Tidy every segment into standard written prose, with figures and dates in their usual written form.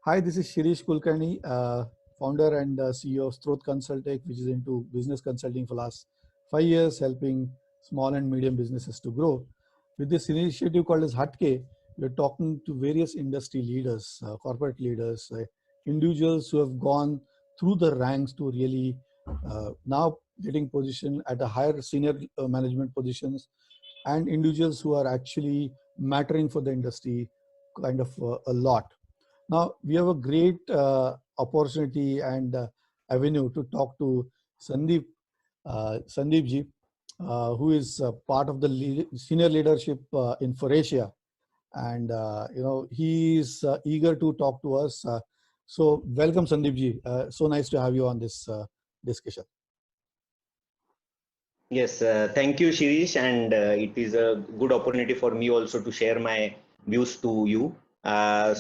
Hi, this is Shirish Kulkarni, founder and CEO of Strot Consultech, which is into business consulting for last 5 years, helping small and medium businesses to grow. With this initiative called as Hatke, we're talking to various industry leaders, corporate leaders, individuals who have gone through the ranks to really now getting position at a higher senior management positions, and individuals who are actually mattering for the industry kind of a lot. Now, we have a great opportunity and avenue to talk to Sandeep ji, who is part of the senior leadership in Foratia. And, he is eager to talk to us. So welcome, Sandeep ji. So nice to have you on this discussion. Yes, thank you, Shirish, and it is a good opportunity for me also to share my views to you. I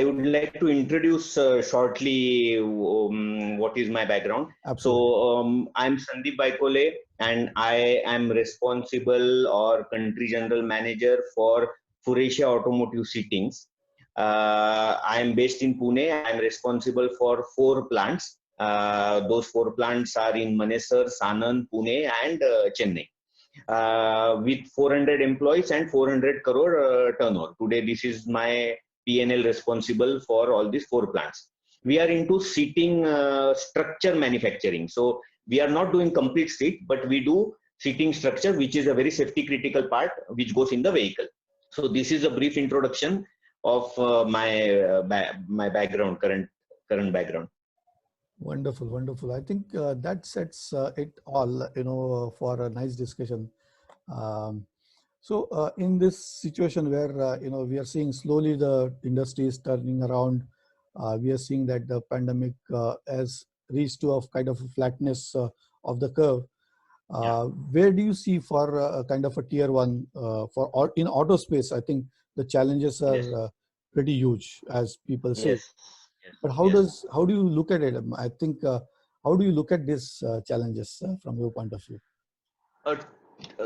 would like to introduce shortly what is my background. Absolutely. So I'm Sandeep Baikole, and I am responsible or country general manager for Foratia Automotive Seatings. I am based in Pune. I am responsible for 4 plants. Those 4 plants are in Manesar, Sanand, Pune, and Chennai. With 400 employees and 400 crore turnover. Today, this is my P&L responsible for all these 4 plants. We are into seating structure manufacturing. So we are not doing complete seat, but we do seating structure, which is a very safety critical part, which goes in the vehicle. So this is a brief introduction of my background, current background. Wonderful, wonderful. I think that sets it all, for a nice discussion. So in this situation where, we are seeing slowly the industry is turning around, we are seeing that the pandemic has reached to a kind of a flatness of the curve. Where do you see for a kind of a tier one in auto space? I think the challenges are pretty huge, as people say. Yes. But how do you look at it? I think how do you look at these challenges from your point of view?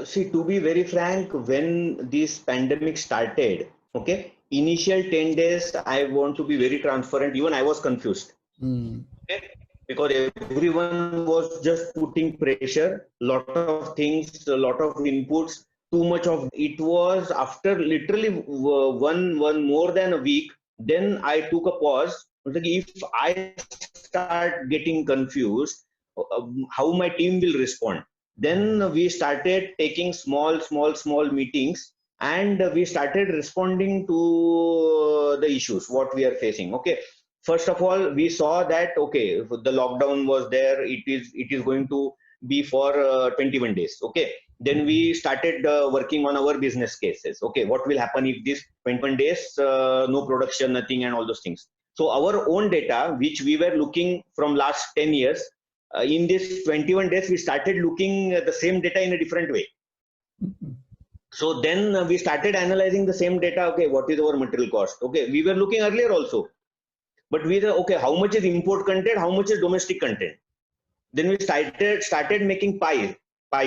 See, to be very frank, when this pandemic started, okay, initial 10 days, I want to be very transparent. Even I was confused. Okay? Because everyone was just putting pressure, lot of things, a lot of inputs, too much of it. Was after literally one more than a week, then I took a pause. Like, if I start getting confused, how my team will respond? Then we started taking small meetings, and we started responding to the issues what we are facing. Okay, first of all, we saw that okay, the lockdown was there. It is going to be for 21 days. Okay, then we started working on our business cases. Okay, what will happen if this 21 days no production, nothing, and all those things. So our own data, which we were looking from last 10 years, in this 21 days, we started looking at the same data in a different way. So then we started analyzing the same data. Okay, what is our material cost? Okay, we were looking earlier also, but we were okay, how much is import content, how much is domestic content? Then we started making pie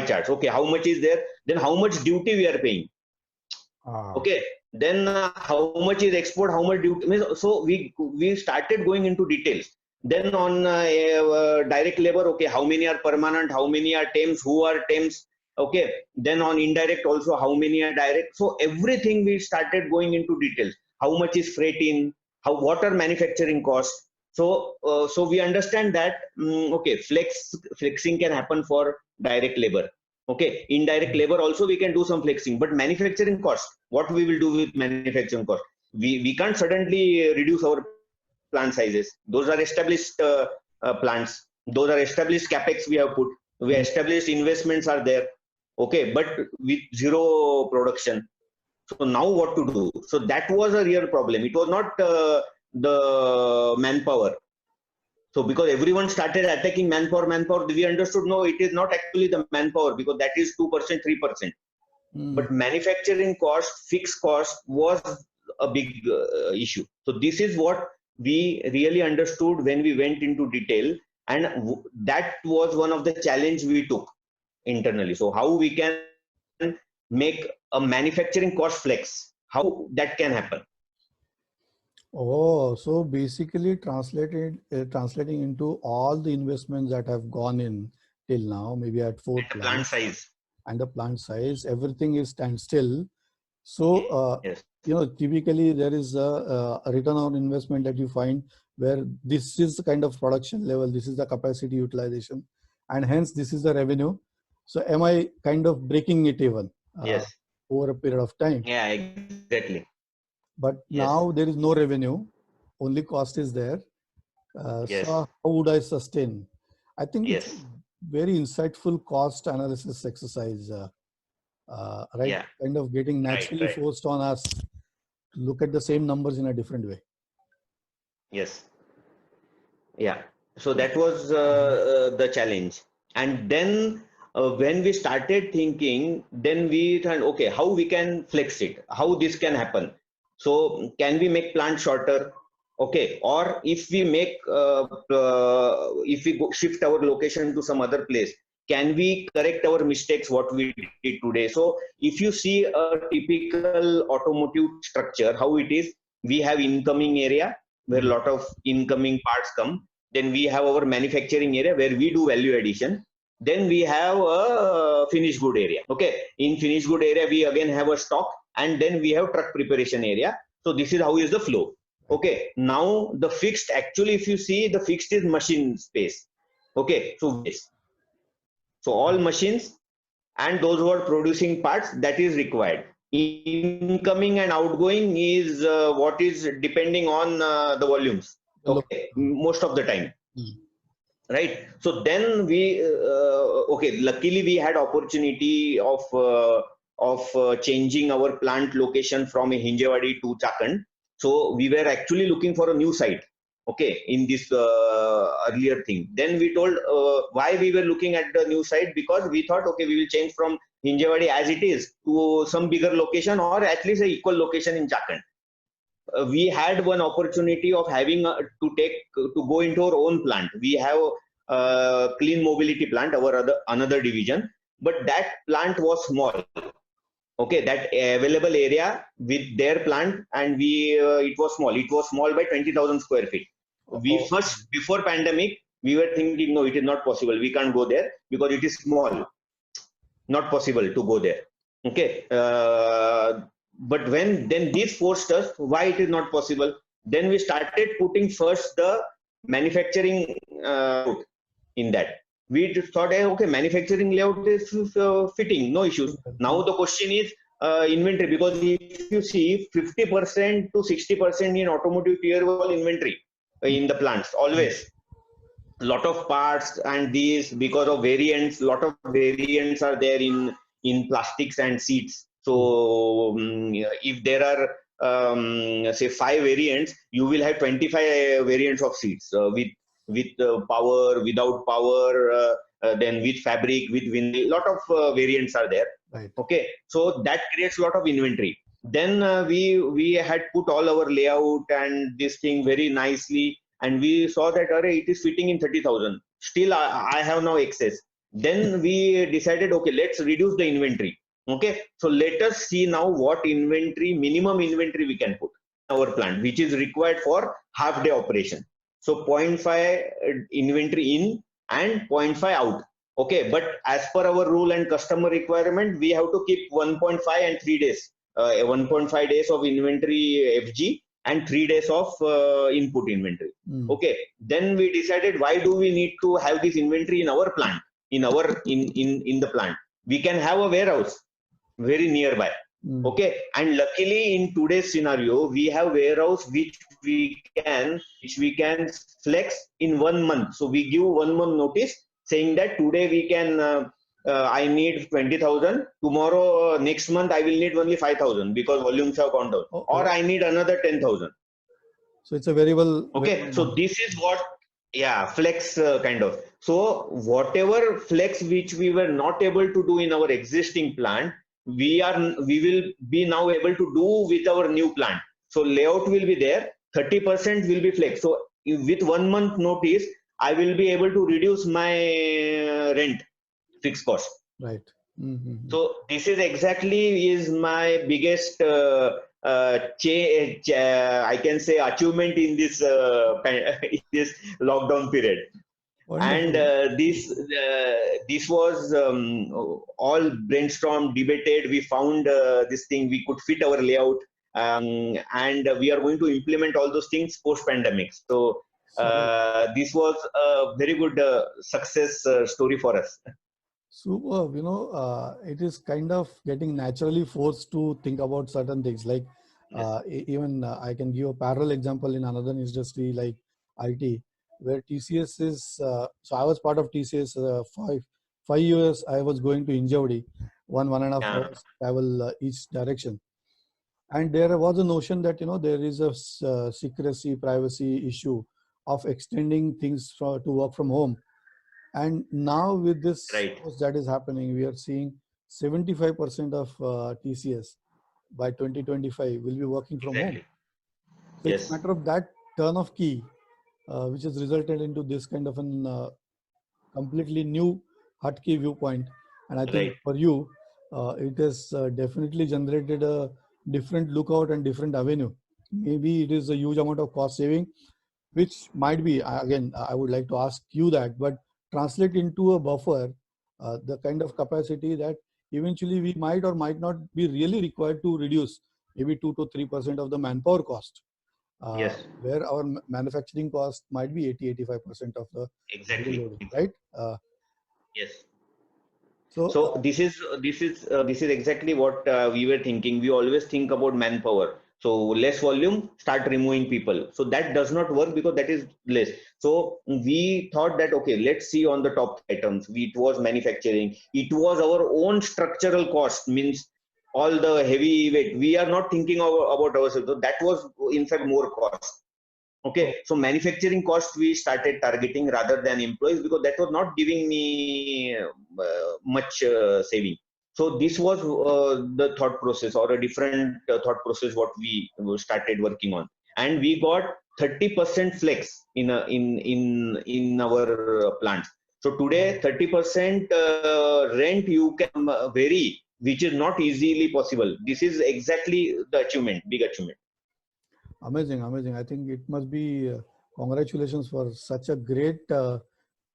charts. Okay, how much is there? Then how much duty we are paying? Okay, then how much is export? How much duty? So we started going into details. Then on direct labor, okay, how many are permanent, how many are temps, who are temps, okay. Then on indirect also, how many are direct. So everything we started going into details. How much is freight in, what are manufacturing costs. So so we understand that okay, flexing can happen for direct labor. Okay, indirect labor also we can do some flexing, but manufacturing cost, what we will do with manufacturing cost? We can't suddenly reduce our plant sizes. Those are established plants. Those are established capex we have put. We established investments are there. Okay, but with zero production. So now what to do? So that was a real problem. It was not the manpower. So because everyone started attacking manpower, we understood no, it is not actually the manpower, because that is 2%, 3%. But manufacturing cost, fixed cost was a big issue. So this is what we really understood when we went into detail, and that was one of the challenge we took internally. So how we can make a manufacturing cost flex, how that can happen. Oh, so basically translating into all the investments that have gone in till now, maybe at 4 The plant plants size. and the plant size, everything is standstill. So, Yes. typically there is a return on investment that you find where this is the kind of production level, this is the capacity utilization, and hence this is the revenue. So, am I kind of breaking it even Yes. over a period of time? Yeah, exactly. But Yes. now there is no revenue, only cost is there. So, Yes. how would I sustain? I think it's a Yes. very insightful cost analysis exercise, right? Yeah. Kind of getting Right. naturally Right. forced on us to look at the same numbers in a different way. Yes. Yeah. So that was Mhm. the challenge. And then when we started thinking, then we thought, okay, how we can flex it, how this can happen. So can we make plant shorter? Okay. Or if we make, if we shift our location to some other place, can we correct our mistakes, what we did today? So if you see a typical automotive structure, how it is, we have incoming area where a Mhm. lot of incoming parts come. Then we have our manufacturing area where we do value addition. Then we have a finished good area. Okay, in finished good area we again have a stock, and then we have truck preparation area. So this is how is the flow. Right. Okay, now the fixed, actually if you see, the fixed is machine space. Okay, so yes, so all machines and those who are producing parts, that is required. Incoming and outgoing is what is depending on the volumes. The Okay, location. most of the time, Mhm. right? So then we okay, luckily we had opportunity of changing our plant location from Hinjewadi to Chakan. So we were actually looking for a new site, okay, in this earlier thing. Then we told why we were looking at the new site, because we thought, okay, we will change from Hinjewadi as it is to some bigger location, or at least a equal location in Chakan. We had one opportunity of having to go into our own plant. We have clean mobility plant, our another division, but that plant was small. Okay, that available area with their plant, and we it was small. It was small by 20,000 square feet. We Oh, first, before pandemic, we were thinking, no, it is not possible, we can't go there because it is small, not possible to go there. Okay, but when then this forced us, why it is not possible. Then we started putting first the manufacturing in that. We just thought, okay, manufacturing layout is fitting, no issues. Now the question is inventory, because if you see 50% to 60% in automotive tier 1 inventory in the plants always, lot of parts, and these, because of variants, lot of variants are there in plastics and seats. So if there are say 5 variants, you will have 25 variants of seats, with power, without power, then with fabric, with vinyl, lot of variants are there. right. Okay, so that creates a lot of inventory. Then we had put all our layout and this thing very nicely, and we saw that, array, it is fitting in 30,000. Still, I have now excess. Then we decided, okay, let's reduce the inventory. Okay, so let us see now what inventory, minimum inventory we can put in our plant, which is required for half day operation. So 0.5 inventory in and 0.5 out. Okay, but as per our rule and customer requirement, we have to keep 1.5 and 3 days, 1.5 days of inventory FG and 3 days of input inventory. Mm. Okay, then we decided, why do we need to have this inventory in our plant, in the plant? We can have a warehouse very nearby. Mm. Okay, and luckily in today's scenario, we have warehouse which we can flex in 1 month. So we give 1 month notice, saying that today we can I need 20,000. Tomorrow, next month, I will need only 5,000 because volumes have gone down, Oh, or oh. I need another 10,000. So it's a variable Okay, so model. this is what, yeah, flex kind of. So whatever flex which we were not able to do in our existing plant, we will be now able to do with our new plant. So layout will be there, 30% will be flex. So with 1 month notice, I will be able to reduce my rent, fixed cost. Right. Mm-hmm. So this is exactly is my biggest I can say achievement in this in this lockdown period. And Wonderful. this was all brainstormed, debated. We found this thing we could fit our layout, and we are going to implement all those things post pandemic. So So this was a very good success story for us. superb. It is kind of getting naturally forced to think about certain things. Like Yes. even I can give a parallel example in another industry like IT, where TCS is. So I was part of TCS 5 years. I was going to Injawadi, 1.5 Yeah. hours travel each direction, and there was a notion that there is a secrecy, privacy issue of extending things to work from home. And now with this Right. post that is happening, we are seeing 75% of TCS by 2025 will be working from home. Exactly. So it's a Yes. matter of that turn of key, which has resulted into this kind of an completely new hotkey viewpoint. And I think Right. for you, it has definitely generated a different lookout and different avenue. Maybe it is a huge amount of cost saving, which might be, again, I would like to ask you that, but translate into a buffer, the kind of capacity that eventually we might or might not be really required to reduce maybe 2 to 3% of the manpower cost, Yes. where our manufacturing cost might be 80-85% of the heavy Exactly. loading, right? Yes. So, So this is exactly what we were thinking. We always think about manpower. So less volume, start removing people. So that does not work because that is less. So we thought that okay, let's see on the top items. It was manufacturing. It was our own structural cost. Means all the heavy weight. We are not thinking about ourselves. So that was in fact more cost. Okay, so manufacturing cost we started targeting rather than employees because that was not giving me much saving. So this was the thought process or a different thought process what we started working on, and we got 30% flex in our plants. So today 30% rent you can vary, which is not easily possible. This is exactly the achievement, big achievement. amazing, amazing. I think it must be congratulations for such a great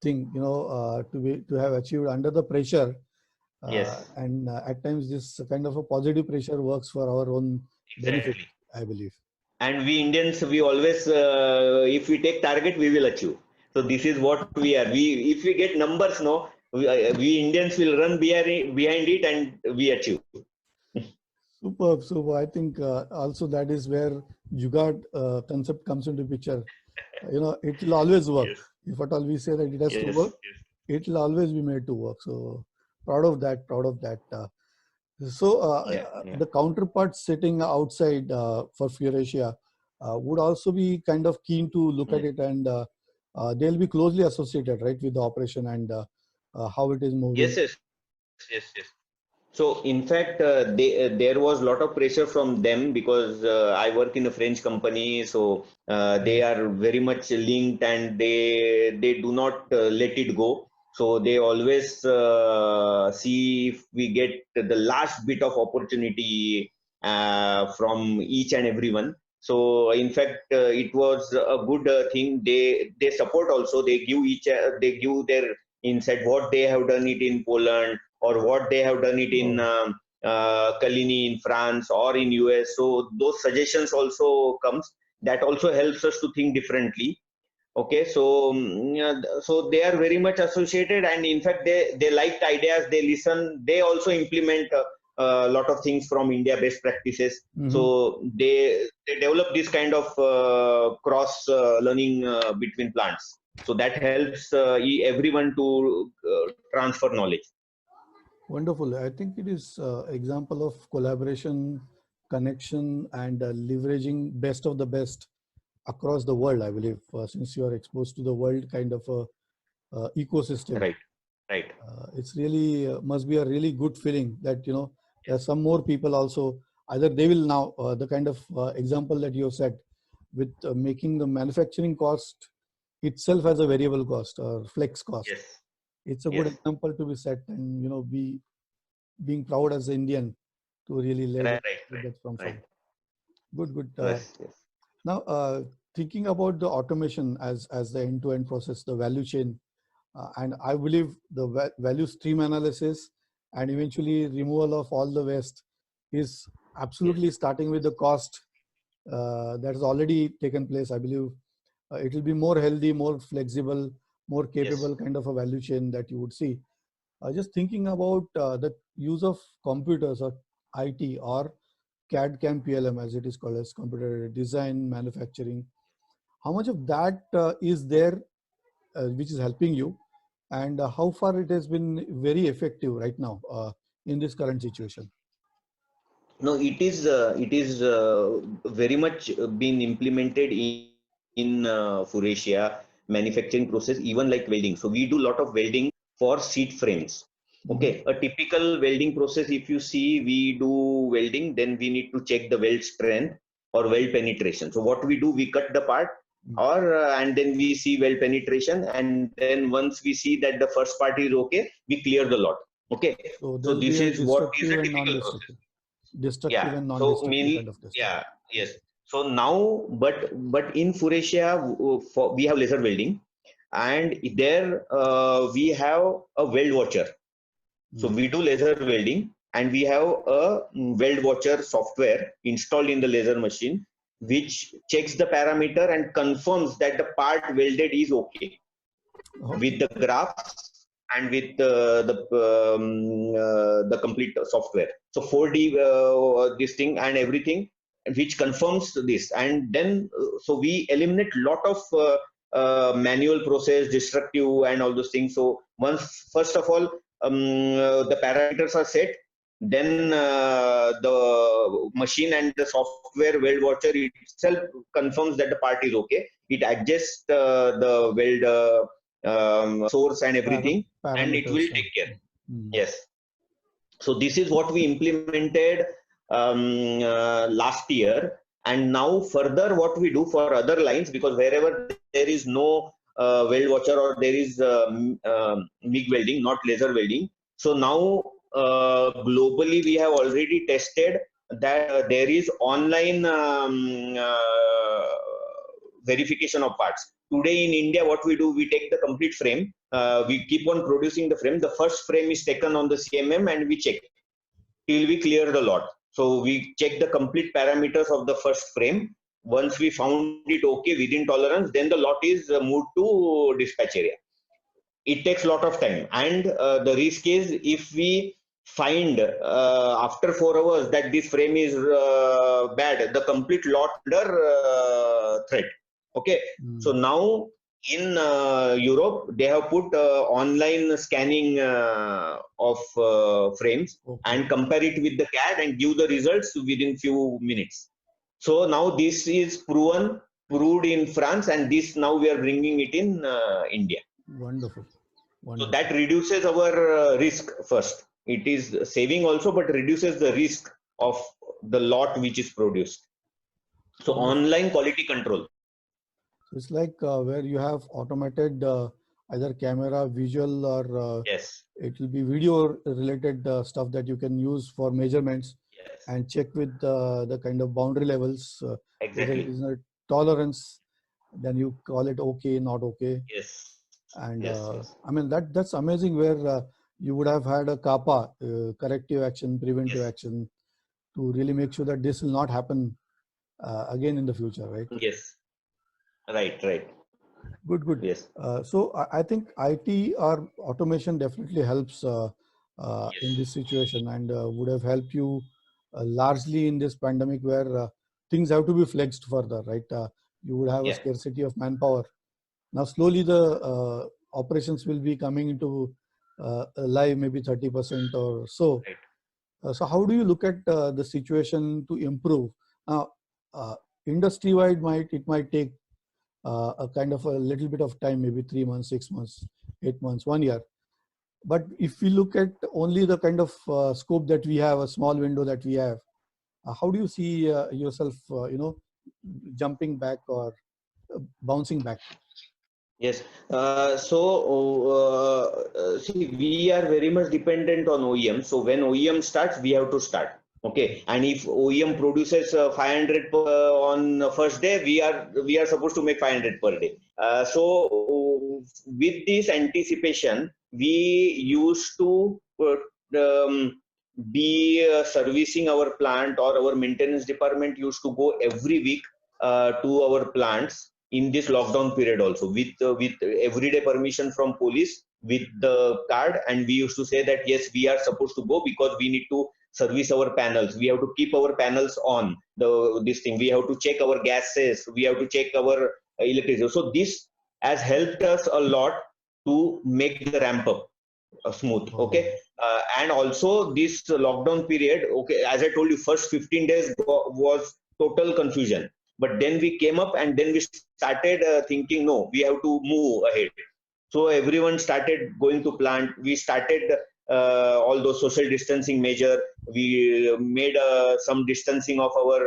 thing, to have achieved under the pressure. Yes, And at times, this kind of a positive pressure works for our own benefit, exactly. I believe. And we Indians, we always if we take target we will achieve. So this is what we are. We if we get numbers, no, we Indians will run behind it and we achieve. Superb, superb. I think also that is where Jugaad concept comes into picture. It will always work. Yes. If at all we say that it has to Yes. work, Yes. it will always be made to work. So proud of that, proud of that. So Yeah. Yeah. the counterparts sitting outside for Furasia would also be kind of keen to look at Yes. it, and they'll be closely associated, right, with the operation and how it is Yes. moving. Yes. Yes. Yes. So in fact, there was a lot of pressure from them because I work in a French company, so they Mm. are very much linked and they do not let it go. So they always see if we get the last bit of opportunity from each and everyone. So in fact, it was a good thing. They support also. They give their insight what they have done it in Poland or what they have done it in Oh, Kalini in France or in US. So those suggestions also comes. That also helps us to think differently. Okay, so yeah, so they are very much associated, and in fact they liked ideas. They listen. They also implement a lot of things from India best practices. mhm. So they develop this kind of cross learning between plants. So that helps everyone to transfer knowledge. Wonderful. I think it is example of collaboration, connection, and leveraging best of the best across the world. I believe since you are exposed to the world kind of a ecosystem, Right, right. it's really must be a really good feeling that there are some more people also, either they will now the kind of example that you have said with making the manufacturing cost itself as a variable cost or flex cost. Yes, It's a good yes. example to be set, and be being proud as an Indian to really Right, lead right, with that from right, front. Good, good. Yes, yes. Now, thinking about the automation as the end-to-end process, the value chain, and I believe the value stream analysis and eventually removal of all the waste is absolutely starting with the cost that has already taken place. I believe it will be more healthy, more flexible, more capable Yes. kind of a value chain that you would see. Just thinking about the use of computers or IT or CAD CAM PLM as it is called, as computer design manufacturing, how much of that is there which is helping you, and how far it has been very effective right now in this current situation? No, it is very much been implemented in Faurecia manufacturing process, even like welding. So we do lot of welding for seat frames. Okay, a typical welding process, if you see, we do welding, then we need to check the weld strength or weld penetration. So what we do, we cut the part, or and then we see weld penetration, and then once we see that the first part is okay, we clear the lot. Okay, So so there'll be this a is what is destructive a and typical process. non-destructive, destructive Yeah, and so non-destructive kind mainly, of testing. yeah, yes. So now, but in Faurecia, we have laser welding, and there we have a weld watcher. So we do laser welding, and we have a weld watcher software installed in the laser machine, which checks the parameter and confirms that the part welded is okay with the graphs and with the complete software. So 4D this thing and everything, which confirms this, and then so we eliminate lot of manual process, destructive, and all those things. So once, first of all, the parameters are set, then the machine and the software weld watcher itself confirms that the part is okay. It adjusts the weld source and everything, and it will Parameters. take care. Yes. So this is what we implemented last year, and now further what we do for other lines, because wherever there is no weld watcher or there is MIG welding, not laser welding. So now globally we have already tested that there is online verification of parts. Today in India, what we do, we take the complete frame, we keep on producing the frame. The first frame is taken on the CMM and we check till we clear the lot. So we check the complete parameters of the first frame. Once we found it okay within tolerance, then the lot is moved to dispatch area. It takes a lot of time, and the risk is if we find after 4 hours that this frame is bad, the complete lot under threat. Okay, so now in Europe they have put online scanning of frames and compare it with the CAD and give the results within few minutes. So now this is proved in France, and this now we are bringing it in India. Wonderful. So that reduces our risk first. It is saving also, but reduces the risk of the lot which is produced. So online quality control. So it's like where you have automated either camera, visual, or yes, it will be video related stuff that you can use for measurements and check with the kind of boundary levels. Exactly. Whether it is a tolerance, then you call it okay, not okay. Yes. And I mean that's amazing, where you would have had a CAPA, corrective action, preventive action, to really make sure that this will not happen again in the future, right? Yes. Right. Good. Yes. So I think IT or automation definitely helps in this situation, and would have helped you largely in this pandemic, where things have to be flexed further, right? You would have a scarcity of manpower. Now slowly the operations will be coming into live, maybe 30% or so. So how do you look at the situation to improve? Now, industry-wide, it might take a kind of a little bit of time, maybe 3 months, 6 months, 8 months, 1 year. But if we look at only the kind of scope that we have, a small window that we have, how do you see yourself, jumping back or bouncing back? Yes. See, we are very much dependent on OEM. So when OEM starts, we have to start. Okay, and if OEM produces 500 on the first day, we are supposed to make 500 per day. So with this anticipation, we used to be servicing our plant, or our maintenance department used to go every week to our plants in this lockdown period also, with everyday permission from police, with the card, and we used to say that yes, we are supposed to go because we need to service our panels, we have to keep our panels on this thing, we have to check our gases, we have to check our electricity. So this has helped us a lot to make the ramp up smooth. Okay, and also this lockdown period, okay, as I told you, first 15 days was total confusion, but then we came up and then we started thinking, no, we have to move ahead. So everyone started going to plant. We started all those social distancing measure. We made some distancing of our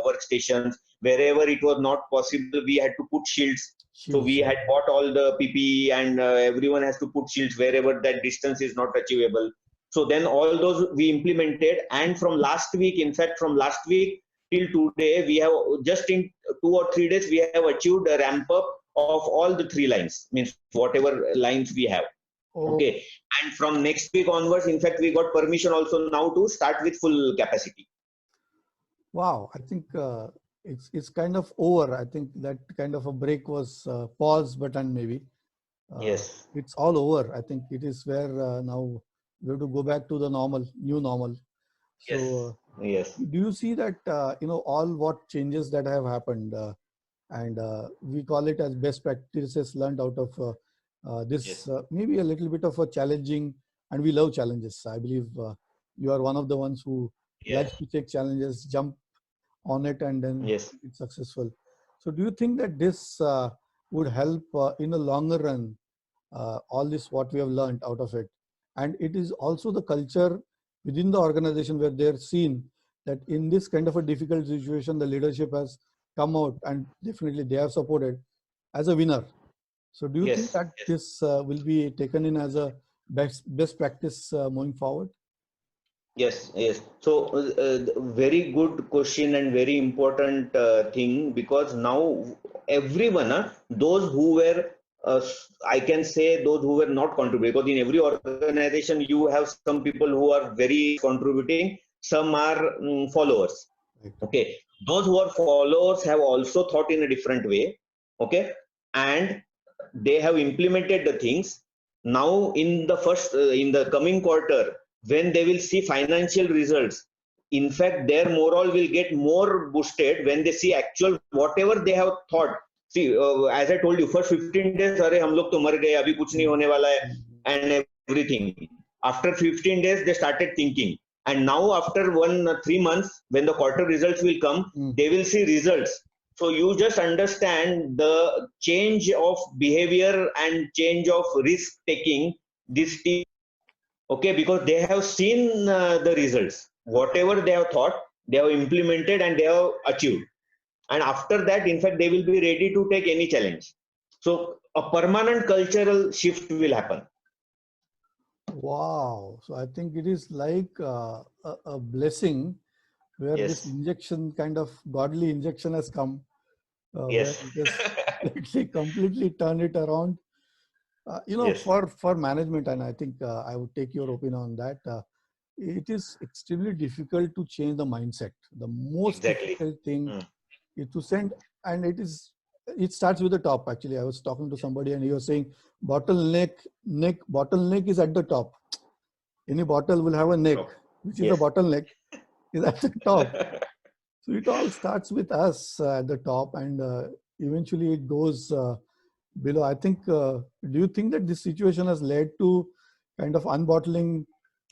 workstations. Wherever it was not possible, we had to put shields. So we had bought all the PPE, and everyone has to put shields wherever that distance is not achievable. So then all those we implemented, and from last week, in fact, from last week till today, we have just in 2 or 3 days, we have achieved a ramp up of all the 3 lines, means whatever lines we have. Okay, and from next week onwards, in fact, we got permission also now to start with full capacity. Wow, I think it's kind of over. I think that kind of a break was pause button maybe. Yes, it's all over. I think it is where now we have to go back to the normal, new normal. So yes, do you see that all what changes that have happened, and we call it as best practices learned out of this maybe a little bit of a challenging, and we love challenges. I believe you are one of the ones who likes to take challenges, jump on it, and then it's successful. So do you think that this would help in the longer run, all this what we have learned out of it? And it is also the culture within the organization where they're seen that in this kind of a difficult situation, the leadership has come out and definitely they have supported as a winner. So do you think that this will be taken in as a best practice moving forward? Yes. So very good question and very important thing, because now everyone, those who were, I can say those who were not contributing, because in every organization you have some people who are very contributing, some are followers. Okay, those who are followers have also thought in a different way. Okay, and they have implemented the things. Now in the first in the coming quarter, when they will see financial results, in fact their morale will get more boosted when they see actual whatever they have thought. See, as I told you, first 15 days, अरे हम लोग तो मर गए, अभी कुछ नहीं होने वाला है, and everything. After 15 days, they started thinking. And now after 3 months, when the quarter results will come, they will see results. So you just understand the change of behavior and change of risk taking this team. Okay, because they have seen the results. Whatever they have thought, they have implemented and they have achieved. And after that, in fact, they will be ready to take any challenge. So a permanent cultural shift will happen. Wow. So I think it is like a blessing where this injection, kind of godly injection, has come. Where it has completely turned it around. For management, and I think I would take your opinion on that. It is extremely difficult to change the mindset. The most difficult thing is to send, and it starts with the top. Actually, I was talking to somebody and he was saying bottleneck is at the top. Any bottle will have a neck, which is a bottleneck, is at the top. So it all starts with us at the top, and eventually it goes below. I think, do you think that this situation has led to kind of unbottling,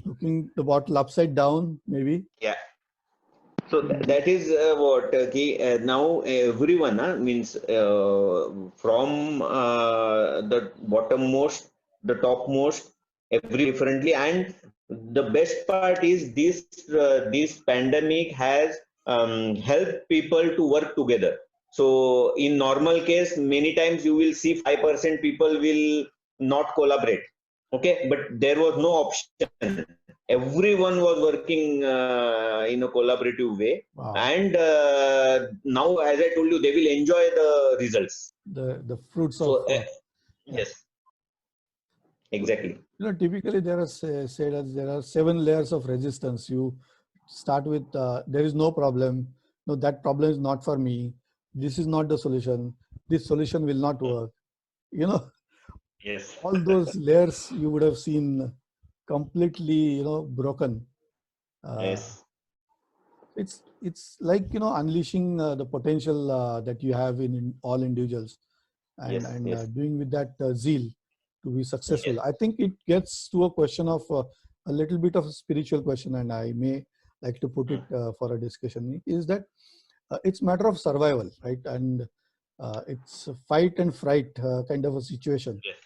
looking the bottle upside down, maybe? Yeah. So that is what now everyone means from the bottommost, the topmost, every differently. And the best part is this pandemic has helped people to work together. So in normal case, many times you will see 5% people will not collaborate. Okay, but there was no option. everyone was working in a collaborative way. Wow. And now, as I told you, they will enjoy the results. The fruits So, of yes, exactly. typically there are said as there are 7 layers of resistance. You start with there is no problem. No, that problem is not for me. This is not the solution. This solution will not work. Yes. All those layers you would have seen completely, broken. Yes. It's like, unleashing the potential that you have in all individuals, and Yes. Yes. doing with that zeal to be successful. Yes. I think it gets to a question of a little bit of a spiritual question, and I may like to put it for a discussion, is that it's matter of survival, right? And it's a fight and fright kind of a situation. Yes.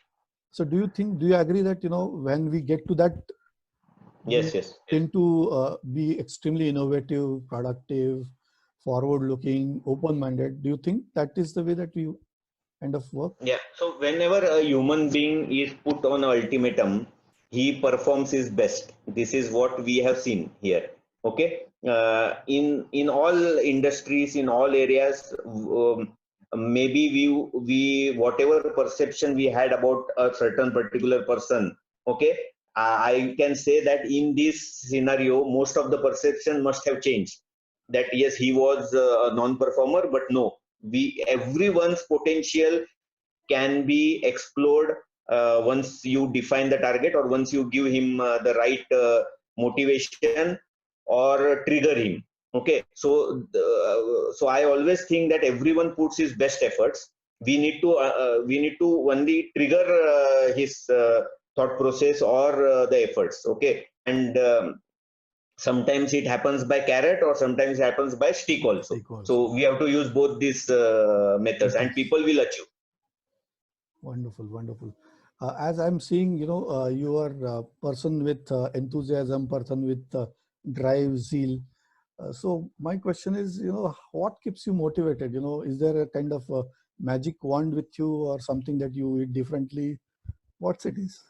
So do you agree that, when we get to that, Yes. we Yes. tend to be extremely innovative, productive, forward-looking, open-minded? Do you think that is the way that we kind of work? Yeah. So whenever a human being is put on an ultimatum, he performs his best. This is what we have seen here. Okay. In all industries, in all areas, maybe we whatever perception we had about a certain particular person. Okay. I can say that in this scenario, most of the perception must have changed. That yes, he was a non-performer, but no, everyone's potential can be explored once you define the target, or once you give him the right motivation or trigger him. Okay, so I always think that everyone puts his best efforts. We need to only trigger his thought process or the efforts. Okay, and sometimes it happens by carrot, or sometimes it happens by stick also. So we have to use both these methods, and people will achieve. Wonderful, wonderful. As I'm seeing, you are a person with enthusiasm, person with drive, zeal. So my question is, what keeps you motivated? Is there a kind of a magic wand with you, or something that you eat differently? What's it is?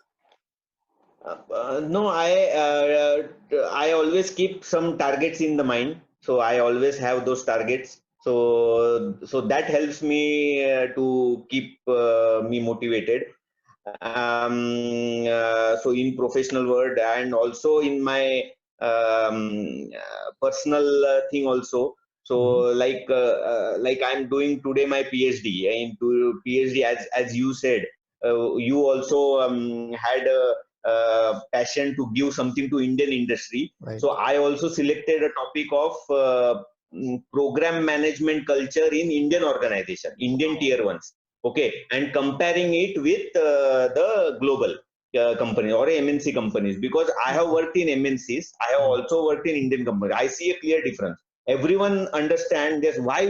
No, I always keep some targets in the mind. So I always have those targets. So that helps me to keep me motivated. So in professional world, and also in my personal thing also. So like I'm doing today my PhD, into PhD, as you said, you also had a passion to give something to Indian industry. Right. So I also selected a topic of program management culture in Indian organization, Indian tier ones. Okay, and comparing it with the global company or MNC companies, because I have worked in MNCs, I have also worked in Indian companies. I see a clear difference. Everyone understands this, why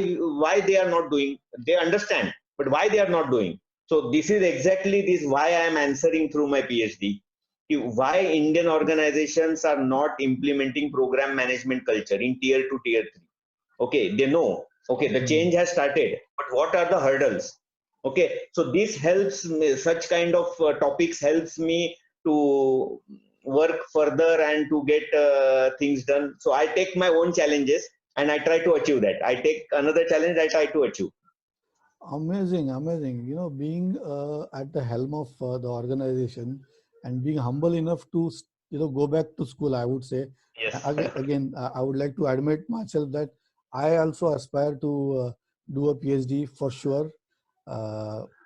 they are not doing. They understand, but why they are not doing. So this is exactly this why I am answering through my PhD. Why Indian organizations are not implementing program management culture in tier 2, tier 3. Okay, they know. Okay, the change has started, but what are the hurdles? Okay, so this helps me, such kind of topics helps me to work further and to get things done. So I take my own challenges and I try to achieve that. I take another challenge, I try to achieve. Amazing, amazing. Being at the helm of the organization, and being humble enough to, go back to school, I would say. Yes. Again, I would like to admit myself that I also aspire to do a PhD for sure,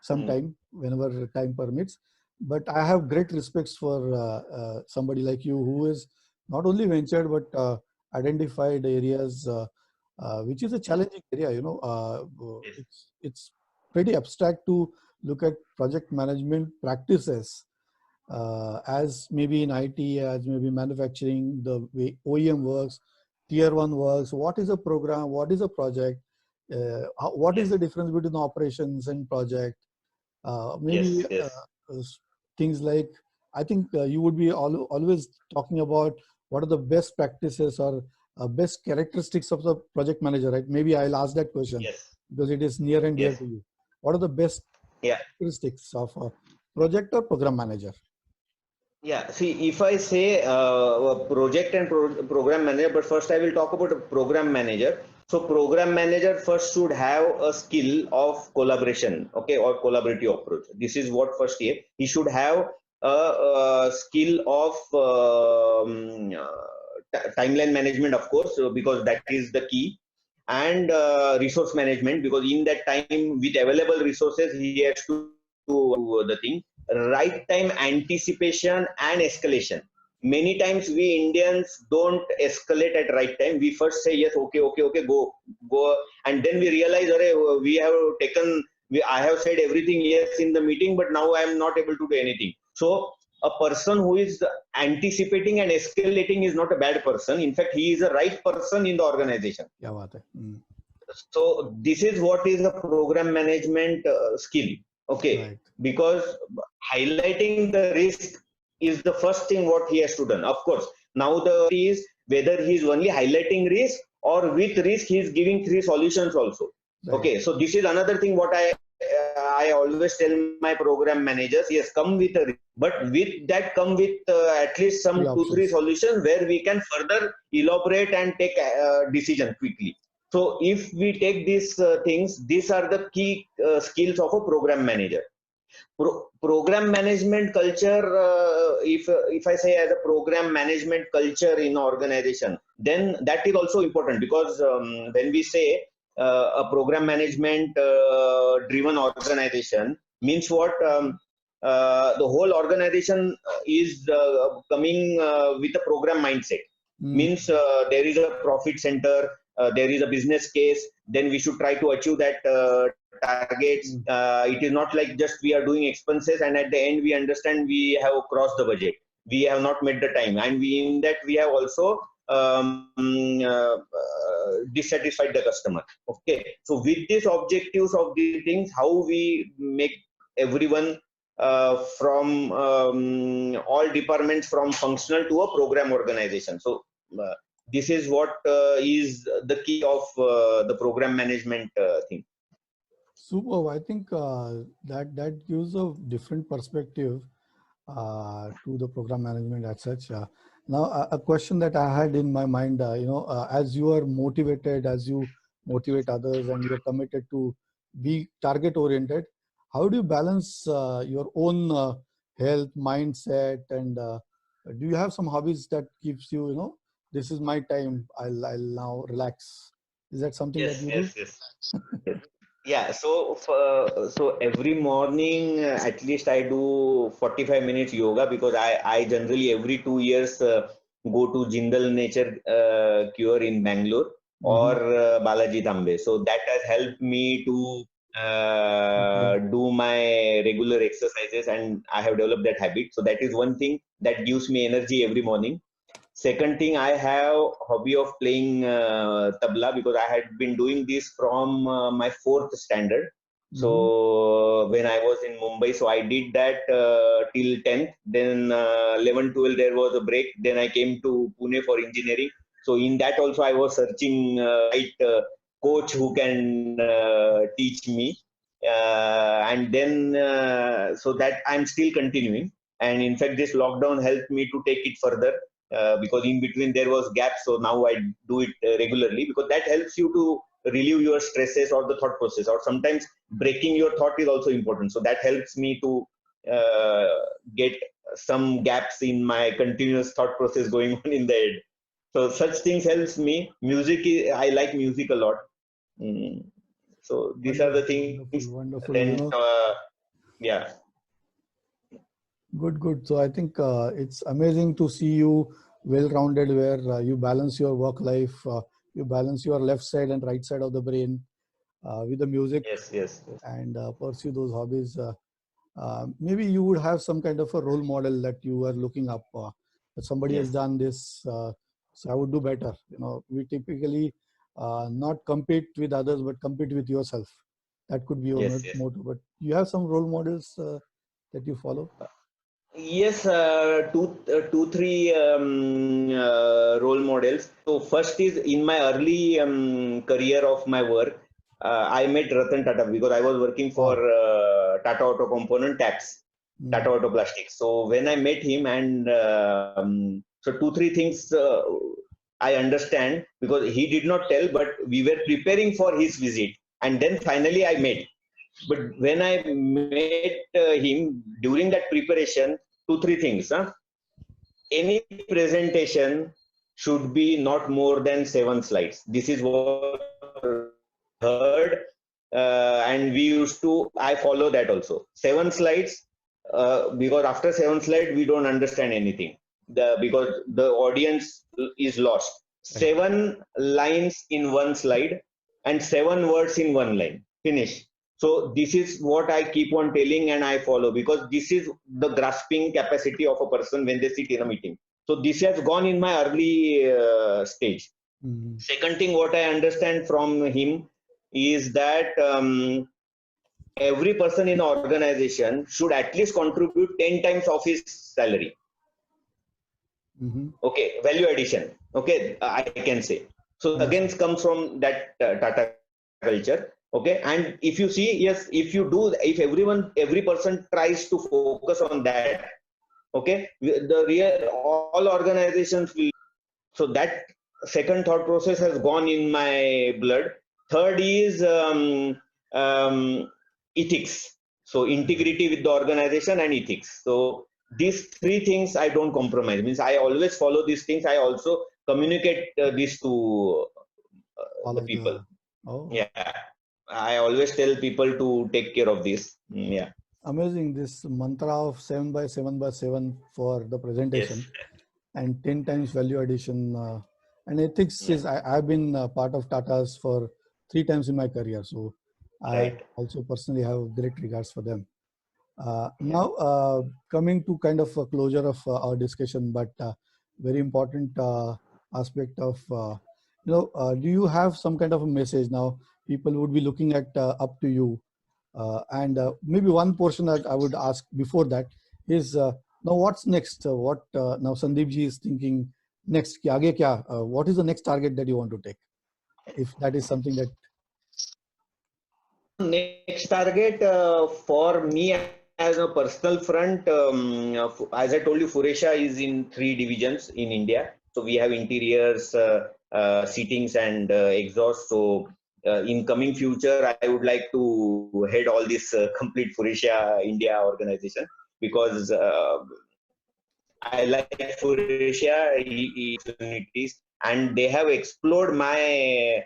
sometime, whenever time permits. But I have great respects for somebody like you, who is not only ventured but identified areas which is a challenging area. It's pretty abstract to look at project management practices as maybe in IT, as maybe manufacturing, the way OEM works, tier 1 works. What is a program? What is a project? What is the difference between operations and project? Maybe things like, I think you would be always talking about what are the best practices or best characteristics of the project manager, right? Maybe I'll ask that question because it is near and dear to you. What are the best characteristics of a project or program manager? Yeah, see, if I say project and program manager, but first I will talk about a program manager. So program manager first should have a skill of collaboration, okay, or collaborative approach. This is what first he should have a skill of timeline management, of course, because that is the key, and resource management, because in that time with available resources he has to do the thing. Right time anticipation and escalation. Many times we Indians don't escalate at right time. We first say yes, okay, okay, okay, go, and then we realize, we have taken, I have said everything yes in the meeting, but now I am not able to do anything. So a person who is anticipating and escalating is not a bad person. In fact, he is a right person in the organization. क्या बात है? So this is what is a program management skill. Okay, Right. because highlighting the risk is the first thing what he has to done. Of course, now the is whether he is only highlighting risk or with risk he is giving 3 solutions also. Right. Okay, so this is another thing what I always tell my program managers. Yes, come with a risk, but with that come with at least some 2-3 solutions where we can further elaborate and take a decision quickly. So if we take these things, these are the key skills of a program manager. Program management culture, if I say as a program management culture in organization, then that is also important, because when we say a program management driven organization means what, the whole organization is coming with a program mindset. Means there is a profit center, there is a business case, then we should try to achieve that targets. It is not like just we are doing expenses and at the end we understand we have crossed the budget, we have not met the time, and we in that we have also dissatisfied the customer. Okay, so with these objectives of these things, how we make everyone from all departments from functional to a program organization. So this is what is the key of the program management thing. Super. I think that gives a different perspective to the program management as such. Now, a question that I had in my mind, as you are motivated, as you motivate others, and you are committed to be target oriented, how do you balance your own health, mindset, and do you have some hobbies that keeps you, this is my time, I'll now relax? Is that something that you do? Yes. Yeah, so every morning at least I do 45 minutes yoga, because I generally every 2 years go to Jindal Nature Cure in Bangalore or Balaji Tambe. So that has helped me to do my regular exercises, and I have developed that habit. So that is one thing that gives me energy every morning. Second thing, I have hobby of playing tabla, because I had been doing this from my 4th standard. So when I was in Mumbai, so I did that till 10th. Then 11, 12 there was a break. Then I came to Pune for engineering. So in that also I was searching right coach who can teach me. And then so that I'm still continuing. And in fact, this lockdown helped me to take it further. Because in between there was gaps, so now I do it regularly, because that helps you to relieve your stresses or the thought process, or sometimes breaking your thought is also important. So that helps me to get some gaps in my continuous thought process going on in the head. So such things helps me. I like music a lot. So these are the things. Wonderful. Then yeah. Good. So I think it's amazing to see you well-rounded, where you balance your work life, you balance your left side and right side of the brain with the music. Yes. And pursue those hobbies. Maybe you would have some kind of a role model that you are looking up. That somebody has done this, so I would do better. We typically not compete with others, but compete with yourself. That could be your motto. But you have some role models that you follow? Yes, two, three role models. So first is in my early career of my work, I met Ratan Tata, because I was working for Tata Auto Component Tax. Tata Auto Plastics. So when I met him, and so 2-3 things I understand, because he did not tell, but we were preparing for his visit, and then finally I met. But when I met him during that preparation, 2-3 things. Any presentation should be not more than 7 slides. This is what I heard, and we used to. I follow that also. 7 slides, because after 7 slides we don't understand anything. Because the audience is lost. 7 lines in one slide and 7 words in one line. Finish. So this is what I keep on telling and I follow, because this is the grasping capacity of a person when they sit in a meeting. So this has gone in my early stage. Second thing what I understand from him is that every person in the organization should at least contribute 10 times of his salary. Okay, value addition. Okay, I can say. So again, comes from that Tata culture. Okay, and if you see, yes, if you do, if every person tries to focus on that, okay, all organizations will. So that second thought process has gone in my blood. Third is ethics. So integrity with the organization and ethics. So these 3 things I don't compromise. Means I always follow these things. I also communicate these to the people. Yeah. I always tell people to take care of this. Yeah. Amazing. This mantra of 7 by 7 by 7 for the presentation, and 10 times value addition. And ethics is, I've been part of Tata's for 3 times in my career. So I also personally have great regards for them. Now, coming to kind of a closure of our discussion, but very important aspect of, do you have some kind of a message now? People would be looking at up to you. And maybe one portion that I would ask before that is, now what's next? What now Sandeep ji is thinking next? Aage kya? What is the next target that you want to take? If that is something that... Next target for me as a personal front, as I told you, Faurecia is in 3 divisions in India. So we have interiors, seatings, and exhaust. So in coming future, I would like to head all this complete Faurecia India organization, because I like Faurecia opportunities, and they have explored my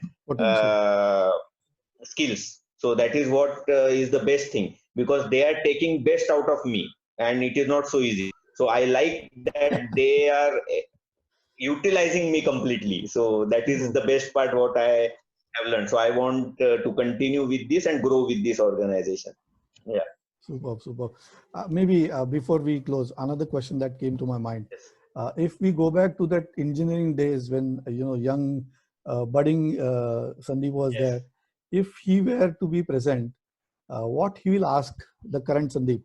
skills. So that is what is the best thing, because they are taking best out of me, and it is not so easy. So I like that they are utilizing me completely. So that is the best part what I have learned. So I want to continue with this and grow with this organization. Yeah. Superb, superb. Maybe before we close, another question that came to my mind. If we go back to that engineering days when, young budding Sandeep was there, if he were to be present, what he will ask the current Sandeep?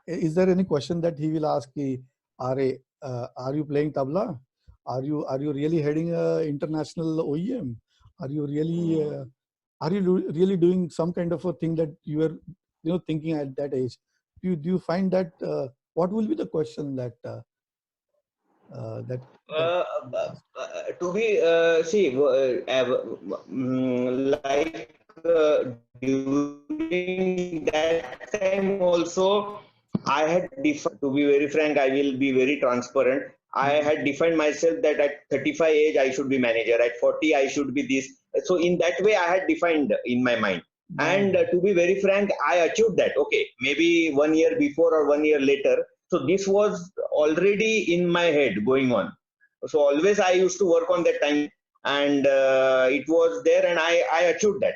Is there any question that he will ask? Are you playing tabla? Are you really heading a international OEM? Are you really doing some kind of a thing that you are thinking at that age? Do you find that what will be the question that to be like during that time also, I had defined, to be very frank, I will be very transparent. I had defined myself that at 35 age I should be manager, at 40 I should be this. So in that way I had defined in my mind. And to be very frank, I achieved that. Okay, maybe 1 year before or 1 year later. So this was already in my head going on. So always I used to work on that time, and it was there, and I achieved that,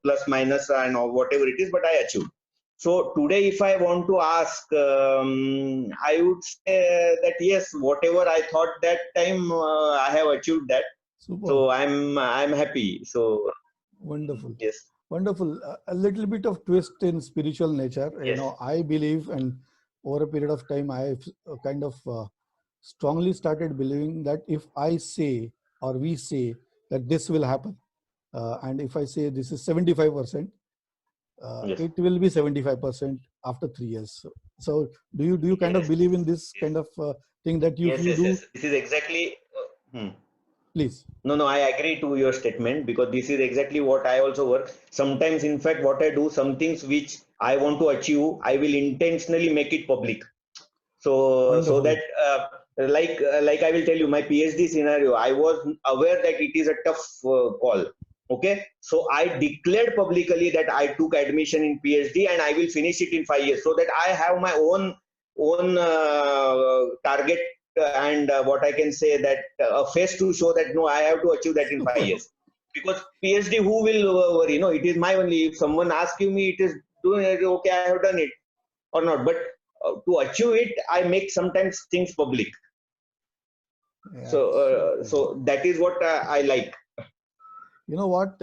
plus minus and whatever it is, but I achieved. So today, if I want to ask, I would say that yes, whatever I thought that time, I have achieved that. Super. So I'm happy. So wonderful. Yes. Wonderful. A little bit of twist in spiritual nature. Yes. I believe, and over a period of time, I've kind of strongly started believing that if I say, or we say, that this will happen, and if I say this is 75%, Yes. it will be 75% after 3 years. So do you kind of Yes. believe in this kind of thing that you, Yes, if you yes, do? yes. This is exactly. Please. No, I agree to your statement because this is exactly what I also work. Sometimes, in fact, what I do, some things which I want to achieve, I will intentionally make it public. So Wonderful. that like I will tell you my PhD scenario, I was aware that it is a tough call. Okay, so I declared publicly that I took admission in PhD and I will finish it in 5 years, so that I have my own target and what I can say that a face to show that no, I have to achieve that in 5 years. Because PhD, who will worry? No, it is my only. If someone asks me, it is doing it. Okay, I have done it or not, but to achieve it, I make sometimes things public. Yeah, So that is what I like. You know what?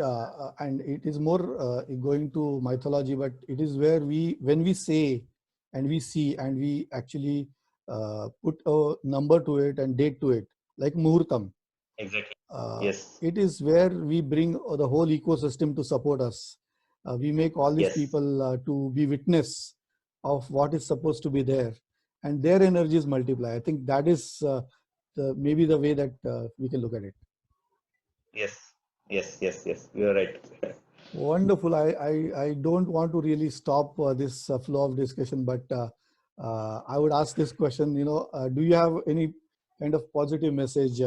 And it is more going to mythology, but it is where when we say and we see and we actually put a number to it and date to it, like Muhurtam. Exactly. Yes. It is where we bring the whole ecosystem to support us. We make all these Yes. people to be witness of what is supposed to be there, and their energies multiply. I think that is maybe the way that we can look at it. Yes. You are right. Wonderful. I don't want to really stop this flow of discussion, but I would ask this question. Do you have any kind of positive message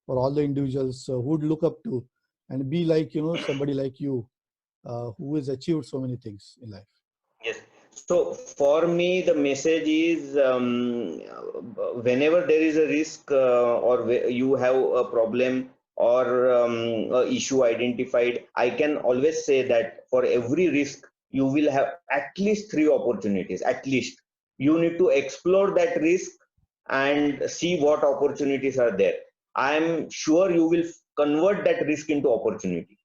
for all the individuals who would look up to and be like somebody like you who has achieved so many things in life? Yes. So for me, the message is whenever there is a risk or you have a problem or a issue identified, I can always say that for every risk, you will have at least 3 opportunities. At least you need to explore that risk and see what opportunities are there. I am sure you will convert that risk into opportunity.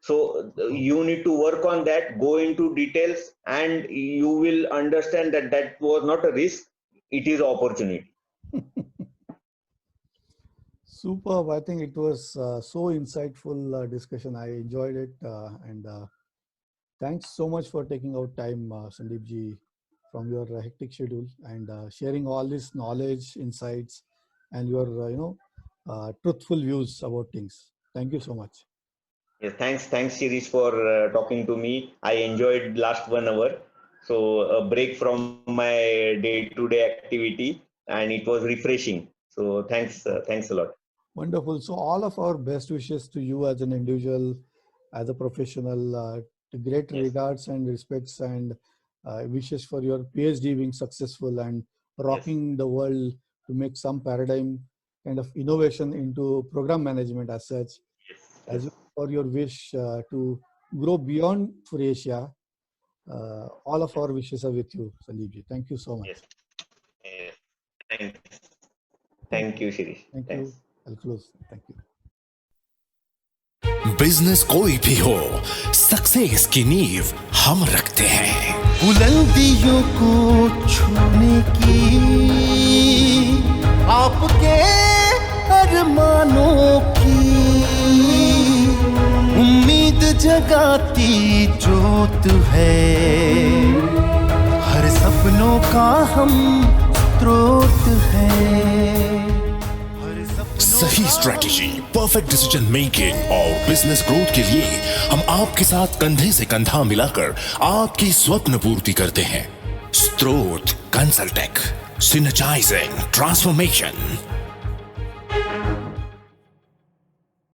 So you need to work on that, go into details, and you will understand that that was not a risk, it is opportunity. Superb. I think it was so insightful discussion. I enjoyed it. And thanks so much for taking out time, Sandeep ji, from your hectic schedule and sharing all this knowledge, insights, and your, truthful views about things. Thank you so much. Yes, thanks Shirish for talking to me. I enjoyed last 1 hour. So a break from my day-to-day activity, and it was refreshing. So thanks a lot. Wonderful. So all of our best wishes to you as an individual, as a professional, great regards and respects, and wishes for your PhD being successful and rocking the world to make some paradigm kind of innovation into program management as such. As for your wish to grow beyond Furasia, all of our wishes are with you, Sandeep ji. Thank you so much. Yes. Thank you, Shirish. Thank you. I'll close. Thank you. Business कोई भी हो, success की नींव हम रखते हैं। बुलंदियों को छूने की आपके अरमानों की उम्मीद जगाती जोत है, हर सपनों का हम स्रोत है। सही स्ट्रेटेजी, परफेक्ट डिसीजन मेकिंग और बिजनेस ग्रोथ के लिए हम आपके साथ कंधे से कंधा मिलाकर आपकी स्वप्न पूर्ति करते हैं। स्त्रोत कंसल्टेक, सिनर्जाइजिंग ट्रांसफॉर्मेशन।